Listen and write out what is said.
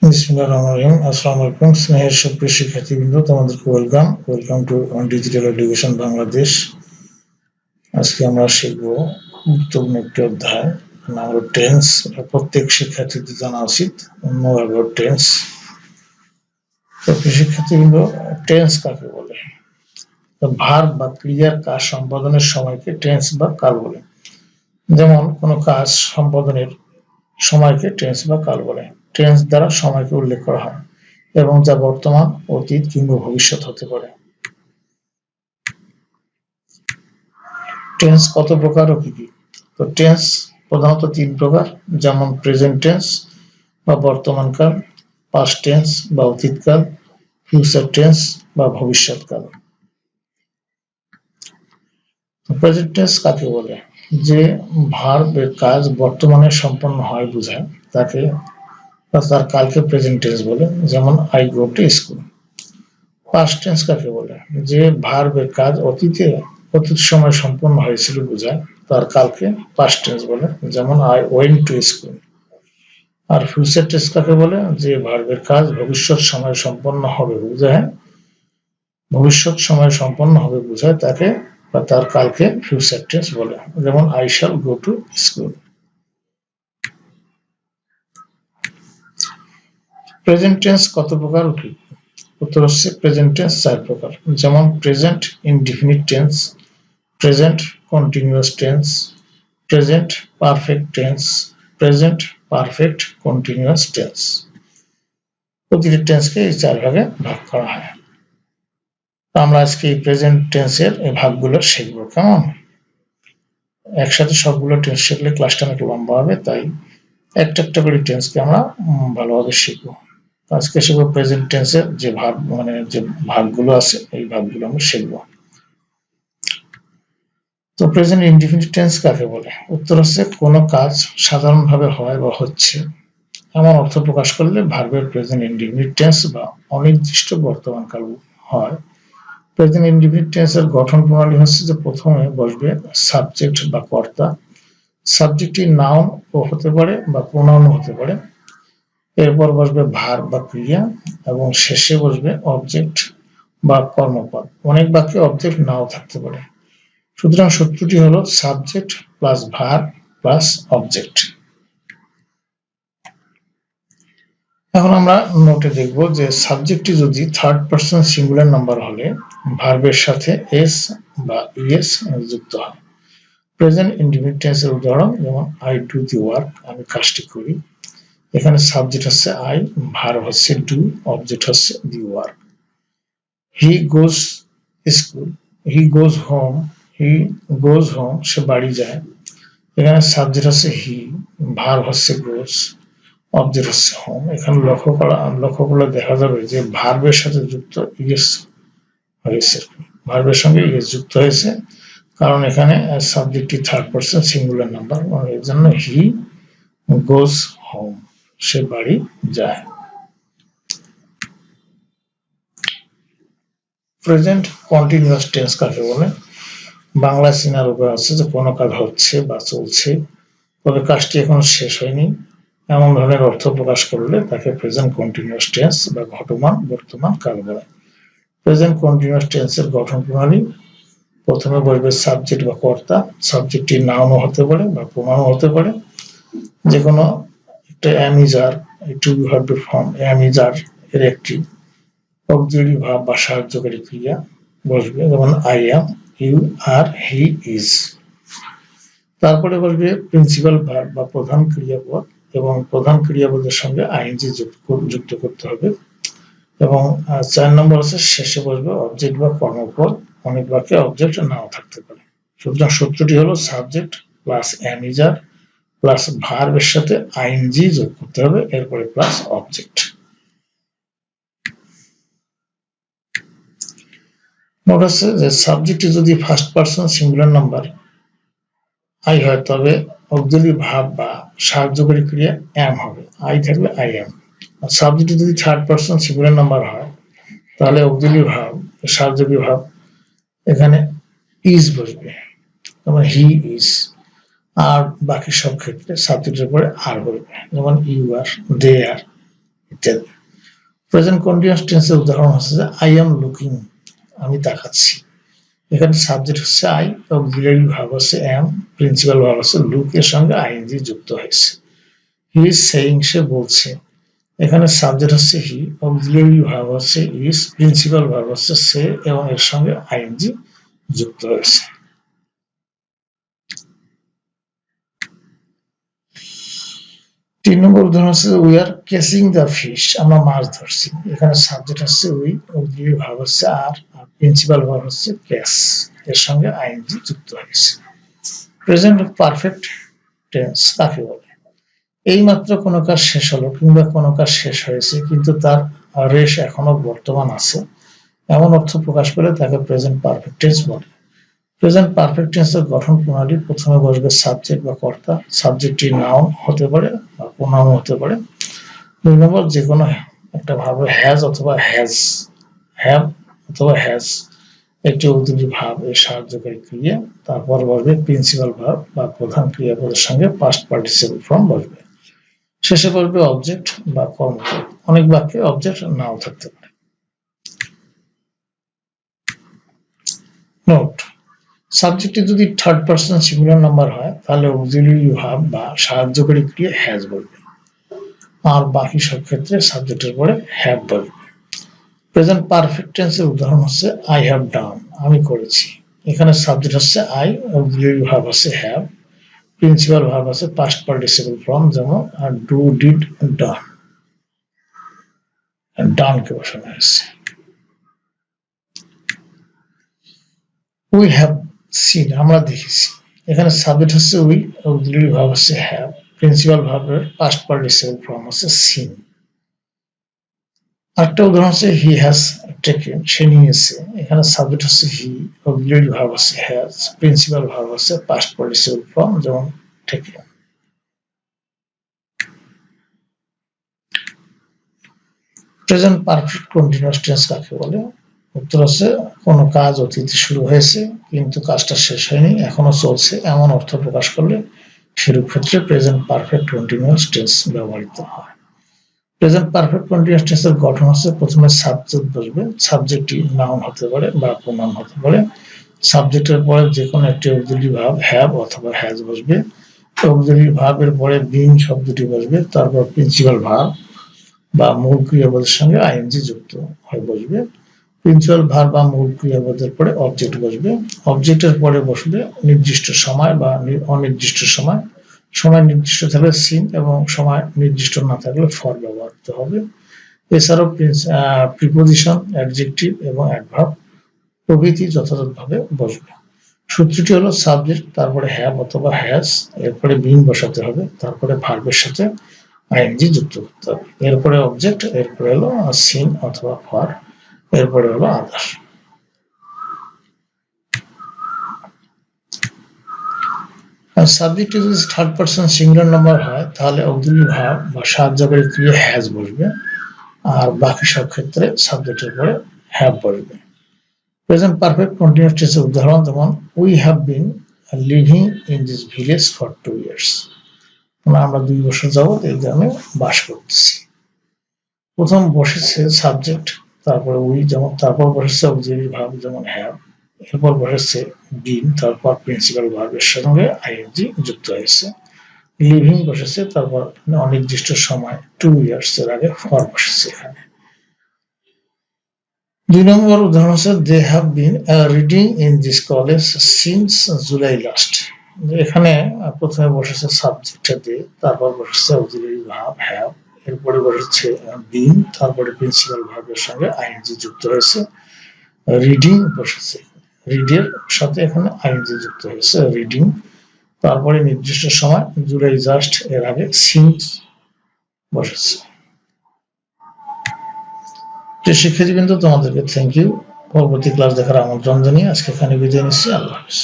বিসমিল্লাহিররহমানিররহিম। আসসালামু আলাইকুম স্নেহের সুপ্রিয় শিক্ষার্থীবৃন্দ, তোমাদেরকে welcome to digital education Bangladesh. আজকে আমরা শিখব গুরুত্বপূর্ণ একটি অধ্যায়, নাম হলো টেন্স। প্রত্যেক শিক্ষার্থীদের জানা উচিত নো অ্যাবাউট টেন্স। শিক্ষার্থীবৃন্দ, টেন্স কাকে বলে? ভার্ব বা ক্রিয়ার কাজ সম্পাদনের সময়কে টেন্স বা কাল বলে। যেমন কোনো কাজ সম্পাদনের সময়কে টেন্স বা কাল বলে। টেন্স দ্বারা সময়কে উল্লেখ করা হয় এবং যা বর্তমান, অতীত কিংবা ভবিষ্যৎ হতে পারে। টেন্স কত প্রকার ও কি কি? তো টেন্স প্রধানত তিন প্রকার, যেমন প্রেজেন্ট টেন্স বা বর্তমানকাল, পাস্ট টেন্স বা অতীতকাল, ফিউচার টেন্স বা ভবিষ্যৎকাল। প্রেজেন্ট টেন্স কাকে বলে? যে ভার্বের কাজ বর্তমানে সম্পন্ন হয় বোঝায় তাকে বা তার কালকে প্রেজেন্ট টেন্স বলে, যেমন I go to school. Past tense কাকে বলে? যে ভার্বের কাজ অতীত সময় সম্পন্ন হয়েছিল বোঝায় তার কালকে পাস্ট টেন্স বলে, যেমন আই ওয়েন্ট টু স্কুল। আর ফিউচার টেন্স কাকে বলে? যে ভার্বের কাজ ভবিষ্যৎ সময় সম্পন্ন হবে বোঝায় তাকে বা তার কালকে ফিউচার টেন্স বলে, যেমন I shall go to school. Present tense কত প্রকার ও কি? উত্তর হচ্ছে প্রেজেন্ট টেন্স চার প্রকার, যেমন present indefinite tense, present continuous tense, present perfect tense, present perfect continuous tense. প্রতিটি টেন্সকে এই চার ভাগে ভাগ করা হয়। আমরা আজকে এই প্রেজেন্ট টেন্সের এই ভাগগুলো শিখব। কেমন? একসাথে সবগুলো টেন্স শিখলে ক্লাসটা অনেক লম্বা হবে, তাই একটা একটা করে টেন্সকে আমরা ভালোভাবে শিখব। আজকে শিখব প্রেজেন্ট টেন্সের যে ভাগগুলো আছে, এই ভাগগুলো আমরা শিখব। তো প্রেজেন্ট ইনডিফিনিট টেন্স কাকে বলে? উত্তর হচ্ছে কোনো কাজ সাধারণভাবে হয় বা হচ্ছে এমন অর্থ প্রকাশ করলে ভার্বের প্রেজেন্ট ইনডিফিনিট টেন্স বা অনির্দিষ্ট বর্তমানকাল হয়। প্রেজেন্ট ইনডিফিনিট টেন্সের গঠন প্রণালী হচ্ছে যে প্রথমে বসবে সাবজেক্ট বা কর্তা। সাবজেক্টটি নাউন ও হতে পারে বা প্রোনাউন হতে পারে। এরপর বসবে ভার্ব বা ক্রিয়া এবং শেষে বসবে অবজেক্ট বা কর্মপদ। অনেক বাক্যে অবজেক্ট নাও থাকতে পারে। সুতরাং সূত্রটি হলো subject plus verb plus object. এখন আমরা নোটে দেখব যে সাবজেক্টটি যদি থার্ড পারসন সিঙ্গুলার নাম্বার হলে ভার্বের সাথে এস বা ইএস যুক্ত হয়। প্রেজেন্ট ইনডিফিনিট টেন্সের উদাহরণ, যেমন আই ডু দি ওয়ার্ক, আমি কাজটি করি। এখানে সাবজেক্ট হচ্ছে আই, ভার্ব হচ্ছে ডু, অবজেক্ট হচ্ছে the work. He goes school, he goes home, সে বাড়ি যায়। এখানে সাবজেক্ট হচ্ছে হি, ভার্ব হচ্ছে গোজ, অবজেক্ট হচ্ছে হোম। এখানে লক্ষ্য করলে দেখা যাবে যে ভার্বের সাথে যুক্ত ইএস হয়েছে, ভার্বের সঙ্গে ইএস যুক্ত হয়েছে, কারণ এখানে সাবজেক্টটি থার্ড পারসন সিঙ্গুলার নাম্বার, এর জন্য হি গোজ হোম, সে বাড়ি যায়। প্রেজেন্ট কন্টিনিউয়াস টেন্স কাকে বলে? বাংলা চেনার উপায় আছে যে কোনো কাজ হচ্ছে বা চলছে, তবে কাজটি এখনো শেষ হয়নি, এমন ধরনের অর্থ প্রকাশ করলে তাকে প্রেজেন্ট কন্টিনিউয়াস টেন্স বা ঘটমান বর্তমান কাল বলে। প্রেজেন্ট কন্টিনিউয়াস টেন্সের গঠন প্রণালী, প্রথমে বসবে সাবজেক্ট বা কর্তা। সাবজেক্টটি নাউনও হতে পারে বা প্রোনাউনও হতে পারে। যে কোনো একটা am is are, to be verb form am is are এর একটি অক্সিলারি ভার্ব বা সাহায্যকারী ক্রিয়া বসবে, যেমন I am, you are, he is. তারপরে বসবে প্রিন্সিপাল ভার্ব বা প্রধান ক্রিয়াপদ, এবং প্রধান ক্রিয়াপদের সঙ্গে আইএনজি যুক্ত করতে হবে। এবং 4 নম্বর আছে শেষে বসবে অবজেক্ট বা কর্মপদ, অনেক বাক্যে অবজেক্ট নাও থাকতে পারে। সুতরাং সূত্রটি হলো subject plus am is are plus ভার্বের সাথে আইএনজি যোগ করতে হবে, এরপরে প্লাস অবজেক্ট। নোট আছে যে সাবজেক্টটি যদি first person singular number I হয় তবে অক্সিলারি ভার্ব বা সাহায্যকারী ক্রিয়া অ্যাম হবে, আই থাকলে আই অ্যাম। সাবজেক্টটি যদি থার্ড পারসন সিঙ্গুলার নাম্বার হয় তাহলে অক্সিলারি ভার্ব, সাহায্যকারী ভার্ব, এখানে ইজ বসবে, যেমন হি ইজ। আর বাকি সব ক্ষেত্রে সাবজেক্টের পরে আর বলবে, যেমন ইউ আর, দে আর, ইত্যাদি। প্রেজেন্ট কন্টিনিউয়াস টেন্সের উদাহরণ হচ্ছে যে আই এম লুকিং, আমি তাকাচ্ছি। এখানে সাবজেক্ট হচ্ছে আই, অক্সিলারি ভার্ব হচ্ছে এম, প্রিন্সিপাল ভার্ব হচ্ছে লুক এর সঙ্গে আইএনজি যুক্ত হয়েছে। হি ইজ সেইং, সে বলছে। এখানে সাবজেক্ট হচ্ছে হি, অক্সিলারি ভার্ব হচ্ছে ইজ, প্রিন্সিপাল ভার্ব হচ্ছে সে এবং এর সঙ্গে আইএনজি যুক্ত হয়েছে। 3 নম্বর উদাহরণ হচ্ছে we are catching the fish, আমরা মাছ ধরছি। এখানে সাবজেক্ট হচ্ছে উই, অক্সিলারি ভার্ব হচ্ছে আর প্রিন্সিপাল ভার্ব হচ্ছে ক্যাচ, এর সঙ্গে আইএনজি যুক্ত হয়েছে। প্রেজেন্ট পারফেক্ট টেন্স কাকে বলে? এইমাত্র কোনো কাজ শেষ হলো কিংবা কোনো কাজ শেষ হয়েছে কিন্তু তার রেশ এখনো বর্তমান আছে, এমন অর্থ প্রকাশ পেলে তাকে প্রেজেন্ট পারফেক্ট টেন্স বলে। প্রেজেন্ট পারফেক্ট টেন্সের গঠন প্রণালী: প্রথমে বসবে সাবজেক্ট বা কর্তা, সাবজেক্টটি নাউন হতে পারে বা প্রোনাউন হতে পারে। 2 নম্বর যে কোনো একটা ভার্ব হ্যাজ অথবা হ্যাজ, হ্যাভ অথবা হ্যাজ একটি উদ্যোগী ভার্ব এর সাহায্যকারী ক্রিয়া। তারপর বসবে প্রিন্সিপাল ভার্ব বা প্রধান ক্রিয়াপদের সঙ্গে পাস্ট পার্টিসিপল ফর্ম বসবে। শেষে বসবে অবজেক্ট বা কর্মপদ। অনেক বাক্যে অবজেক্ট নাও থাকতে পারে। নোট: সাবজেক্টে যদি থার্ড পারসন সিঙ্গুলার নাম্বার হয় তাহলে অক্সিলারি ভার্ব বা সাহায্যকারী ক্রিয়া হ্যাজ বসবে, আর বাকি সব ক্ষেত্রে সাবজেক্টের পরে হ্যাভ বসবে। প্রেজেন্ট পারফেক্ট টেন্সের উদাহরণ হচ্ছে আই হ্যাভ ডান, আমি করেছি। এখানে সাবজেক্ট হচ্ছে আই, অক্সিলারি ভার্ব হচ্ছে হ্যাভ, প্রিন্সিপাল ভার্ব আছে পাস্ট পার্টিসিপল ফর্ম যেমন ডু, ডিড, ডান, ডানকে বসানো হয়েছে। উই হ্যাভ সিন, আমরা দেখেছি। এখানে সাবজেক্ট হচ্ছে উই, অক্সিলারি ভার্ব হচ্ছে হ্যাভ, প্রিন্সিপাল ভার্বের পাস্ট পার্টিসিপল ফর্ম হচ্ছে সিন। আরেকটা উদাহরণ হচ্ছে হি হ্যাজ টেকেন, সে নিয়েছে। এখানে সাবজেক্ট হচ্ছে হি, অক্সিলারি ভার্ব হচ্ছে হ্যাজ, প্রিন্সিপাল ভার্ব হচ্ছে পাস্ট পার্টিসিপল ফর্ম যেমন taken. Present perfect continuous tense কাকে বলে? উত্তর হচ্ছে কোনো কাজ অতীতে শুরু হয়েছে কিন্তু কাজটা শেষ হয়নি, এখনো চলছে, এমন অর্থ প্রকাশ করলে সেরূপ ক্ষেত্রে প্রেজেন্ট পারফেক্ট কন্টিনিউয়াস টেন্স ব্যবহৃত হয়। প্রেজেন্ট পারফেক্ট কন্টিনিউয়াস টেন্সের গঠন হচ্ছে প্রথমে সাবজেক্ট বসবে, সাবজেক্টটি নাউন হতে পারে বা প্রোনাউন হতে পারে। সাবজেক্টের পরে যে কোনো একটি অক্সিলারি ভার্ব হ্যাভ অথবা হ্যাজ বসবে। অক্সিলারি ভার্বের পরে বিং শব্দটি বসবে, তারপর প্রিন্সিপাল ভার্ব বা মূল ক্রিয়াপদের সঙ্গে আইএনজি যুক্ত হয়ে বসবে। প্রিন্সিপাল ভার্ব বা মূল ক্রিয়াপদের পরে অবজেক্ট বসবে। অবজেক্টের পরে বসবে নির্দিষ্ট সময় বা অনির্দিষ্ট সময়। সময় নির্দিষ্ট থাকলে সিন এবং সময় নির্দিষ্ট না থাকলে ফর ব্যবহৃত হবে। এছাড়াও প্রিপোজিশন, অ্যাডজেক্টিভ এবং অ্যাডভার্ব প্রভৃতি যথাযথভাবে বসবে। সূত্রটি হলো সাবজেক্ট, তারপরে হ্যাভ অথবা হ্যাজ, এরপরে বিং বসাতে হবে, তারপরে ভার্বের সাথে আইএনজি যুক্ত করতে হবে, এরপরে অবজেক্ট, এরপরে হলো সিন অথবা ফর, এরপরে হলো আদার। সাবজেক্টে যদি থার্ড পারসন সিঙ্গুলার নাম্বার হয় তাহলে অক্সিলারি ভার্ব বা সাহায্যকারী ক্রিয়া হ্যাজ বসবে, আর বাকি সব ক্ষেত্রে সাবজেক্টের পরে হ্যাভ বসবে। প্রেজেন্ট পারফেক্ট কন্টিনিউয়াস টেন্সের উদাহরণ যেমন we have been living in this village for 2 years, আমরা 2 বছর যাবত এই গ্রামে বাস করতেছি। প্রথম বসেছে সাবজেক্ট, তারপরে উই, যেমন তারপর বসেছে অক্সিলারি ভার্ব যেমন হ্যাভ, এরপর বসেছে বিন, তারপর প্রিন্সিপাল ভার্বের সঙ্গে আইএনজি যুক্ত হয়েছে। লিভিং বসেছে, তারপর অনির্দিষ্ট সময় 2 years এর আগে ফর বসেছে এখানে। 2 নম্বর উদাহরণ হচ্ছে they have been reading in this college since July last. এখানে প্রথমে বসেছে সাবজেক্ট দে, তারপর বসেছে অক্সিলারি ভার্ব হ্যাভ, এরপরে বসেছে বিন, তারপরে প্রিন্সিপাল ভার্বের সঙ্গে আইএনজি যুক্ত হয়েছে। রিডিং বসেছে, রিডের সাথে এখানে আইএনজি যুক্ত হয়েছে রিডিং, তারপরে নির্দিষ্ট সময় জুলাই জাস্ট এর আগে সিন্স বসেছে। প্রিয় শিক্ষার্থীবৃন্দ, তোমাদেরকে থ্যাংক ইউ। পরবর্তী ক্লাস দেখার আমন্ত্রণ জানিয়ে আজকে এখানে বিদায় নিচ্ছি। আল্লাহ হাফেজ।